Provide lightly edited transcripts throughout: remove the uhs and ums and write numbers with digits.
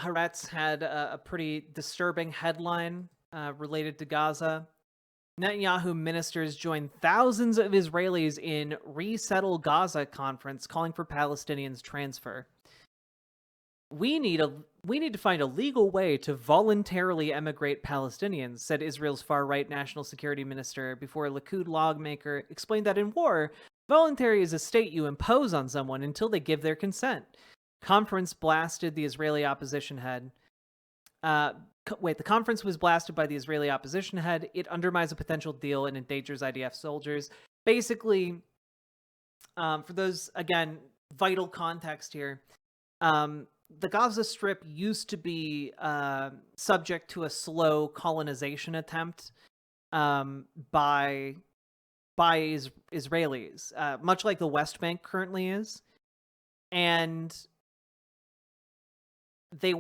Haaretz had a pretty disturbing headline related to Gaza. Netanyahu ministers joined thousands of Israelis in Resettle Gaza conference calling for Palestinians transfer. We need to find a legal way to voluntarily emigrate Palestinians, said Israel's far-right national security minister before a Likud lawmaker explained that in war, voluntary is a state you impose on someone until they give their consent. Conference blasted the Israeli opposition head. The conference was blasted by the Israeli opposition head. It undermines a potential deal and endangers IDF soldiers. Basically, for those, again, vital context here, the Gaza Strip used to be subject to a slow colonization attempt by Israelis, much like the West Bank currently is. And they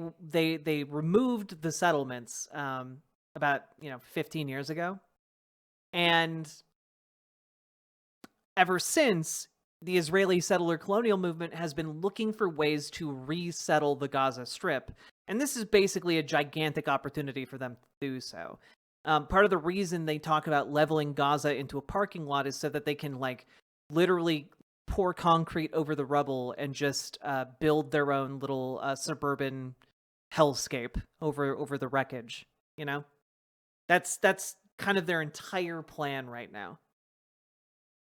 removed the settlements about 15 years ago, and ever since, the Israeli Settler-Colonial movement has been looking for ways to resettle the Gaza Strip, and this is basically a gigantic opportunity for them to do so. Part of the reason they talk about leveling Gaza into a parking lot is so that they can literally pour concrete over the rubble and just build their own little suburban hellscape over the wreckage. That's kind of their entire plan right now.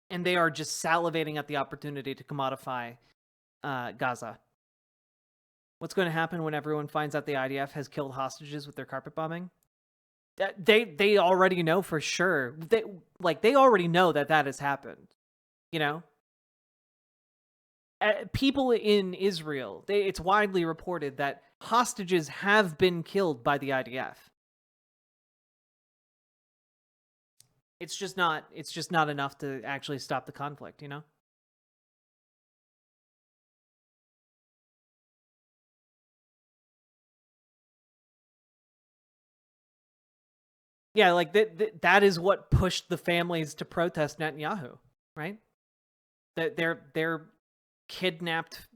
And they are just salivating at the opportunity to commodify Gaza. What's going to happen when everyone finds out the IDF has killed hostages with their carpet bombing? They already know for sure. They already know that has happened. People in Israel, it's widely reported that hostages have been killed by the IDF. It's just not enough to actually stop the conflict, Yeah, that is what pushed the families to protest Netanyahu, right? That they're kidnapped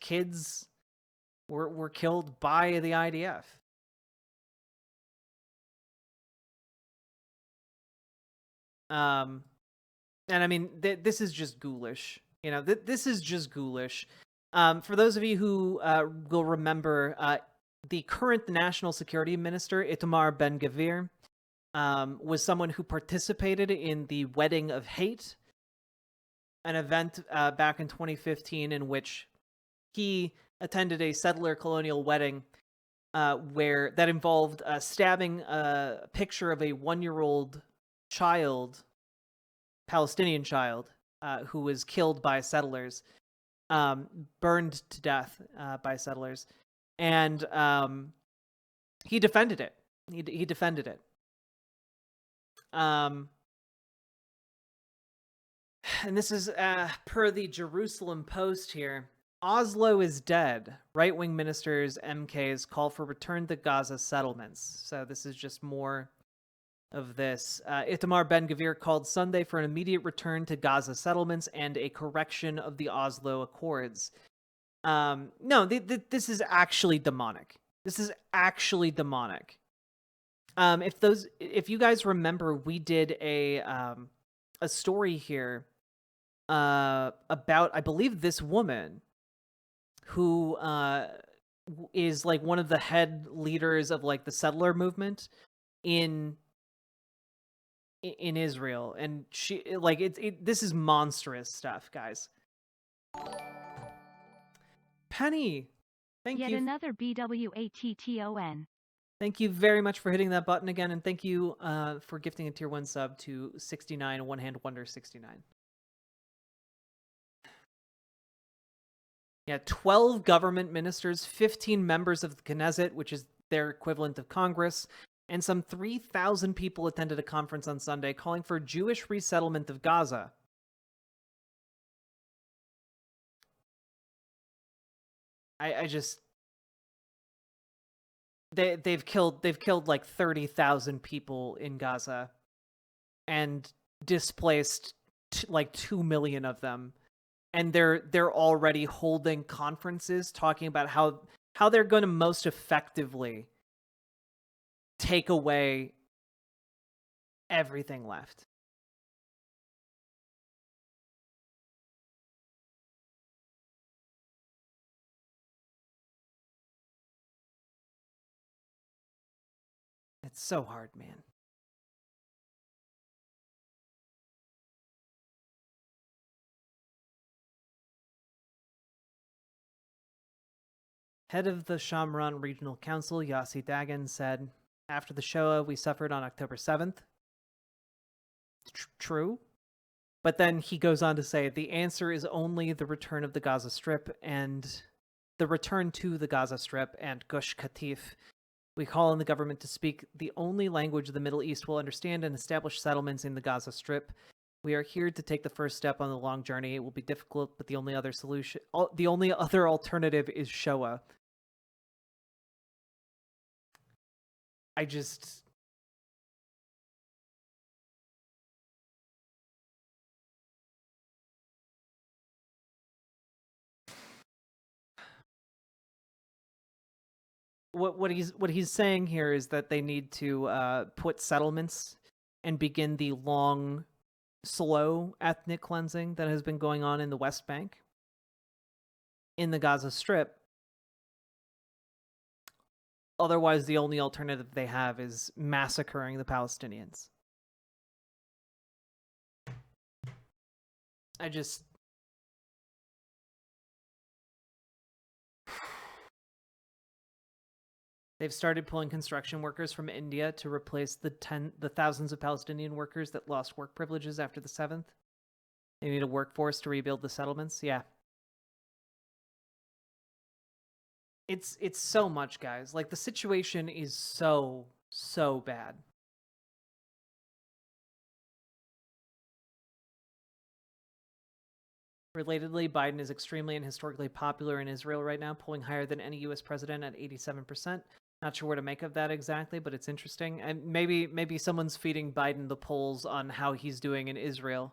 kids were killed by the IDF. And I mean, this is just ghoulish. This is just ghoulish. For those of you who will remember, the current national security minister, Itamar Ben-Gvir, was someone who participated in the Wedding of Hate, an event back in 2015 in which he attended a Settler-Colonial wedding where that involved stabbing a picture of a 1-year-old child, Palestinian child, who was killed by settlers, burned to death by settlers, and he defended it. He defended it. And this is per the Jerusalem Post here. Oslo is dead. Right-wing ministers, MKs, call for return to Gaza settlements. So this is just more of this. Itamar Ben-Gvir called Sunday for an immediate return to Gaza settlements and a correction of the Oslo Accords. No, this is actually demonic. This is actually demonic. If you guys remember, we did a story here about, I believe, this woman who is one of the head leaders of the settler movement in Israel, and she this is monstrous stuff, guys. Penny, thank you. Yet another BWATTON. Thank you very much for hitting that button again, and thank you for gifting a tier 1 sub to 69 One Hand Wonder 69. Yeah, 12 government ministers, 15 members of the Knesset, which is their equivalent of Congress, and some 3,000 people attended a conference on Sunday calling for Jewish resettlement of Gaza. I just... They've killed 30,000 people in Gaza and displaced 2 million of them and they're already holding conferences talking about how they're going to most effectively take away everything left. It's so hard, man. Head of the Shamran Regional Council, Yossi Dagan, said, "After the Shoah we suffered on October 7th. True. But then he goes on to say, the answer is only the return of the Gaza Strip and the return to the Gaza Strip and Gush Katif. We call on the government to speak the only language the Middle East will understand and establish settlements in the Gaza Strip. We are here to take the first step on the long journey. It will be difficult, but the only other alternative is Shoah." I just... What he's saying here is that they need to put settlements and begin the long, slow ethnic cleansing that has been going on in the West Bank, in the Gaza Strip. Otherwise, the only alternative they have is massacring the Palestinians. I just... They've started pulling construction workers from India to replace the thousands of Palestinian workers that lost work privileges after the 7th. They need a workforce to rebuild the settlements. Yeah. It's so much, guys. Like, the situation is so bad. Relatedly, Biden is extremely and historically popular in Israel right now, polling higher than any U.S. president at 87%. Not sure what to make of that exactly, but it's interesting. And maybe someone's feeding Biden the polls on how he's doing in Israel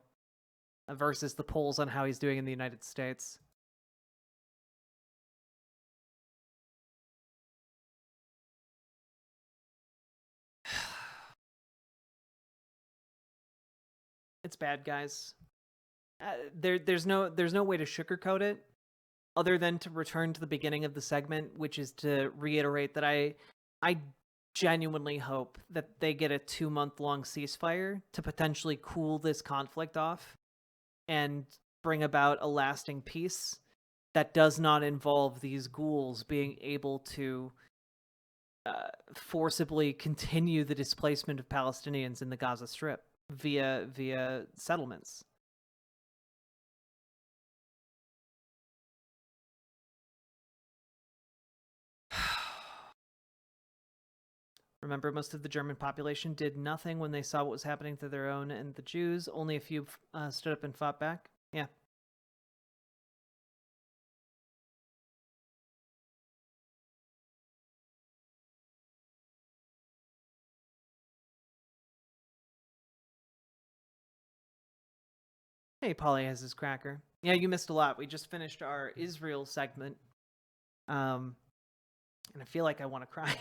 versus the polls on how he's doing in the United States. It's bad, guys. There's no way to sugarcoat it other than to return to the beginning of the segment, which is to reiterate that I genuinely hope that they get a 2-month-long ceasefire to potentially cool this conflict off and bring about a lasting peace that does not involve these ghouls being able to forcibly continue the displacement of Palestinians in the Gaza Strip via settlements. Remember, most of the German population did nothing when they saw what was happening to their own and the Jews. Only a few stood up and fought back. Yeah. Hey, Polly has his cracker. Yeah, you missed a lot. We just finished our Israel segment. And I feel like I want to cry.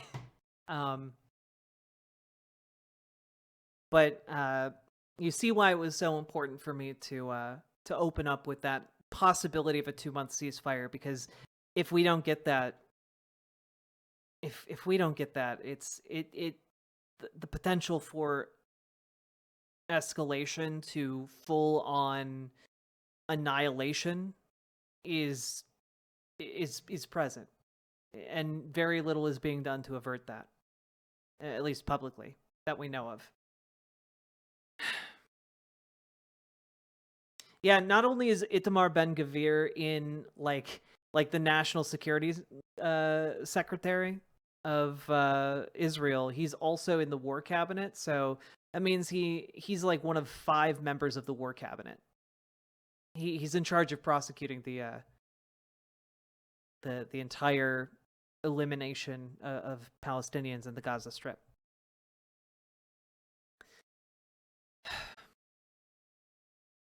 But you see why it was so important for me to open up with that possibility of a 2-month ceasefire, because if we don't get that, if we don't get that, the potential for escalation to full on annihilation is present, and very little is being done to avert that, at least publicly, that we know of. Yeah, not only is Itamar Ben-Gvir in like the national security secretary of Israel, he's also in the war cabinet. So that means he's like one of 5 members of the war cabinet. He's in charge of prosecuting the entire elimination of Palestinians in the Gaza Strip.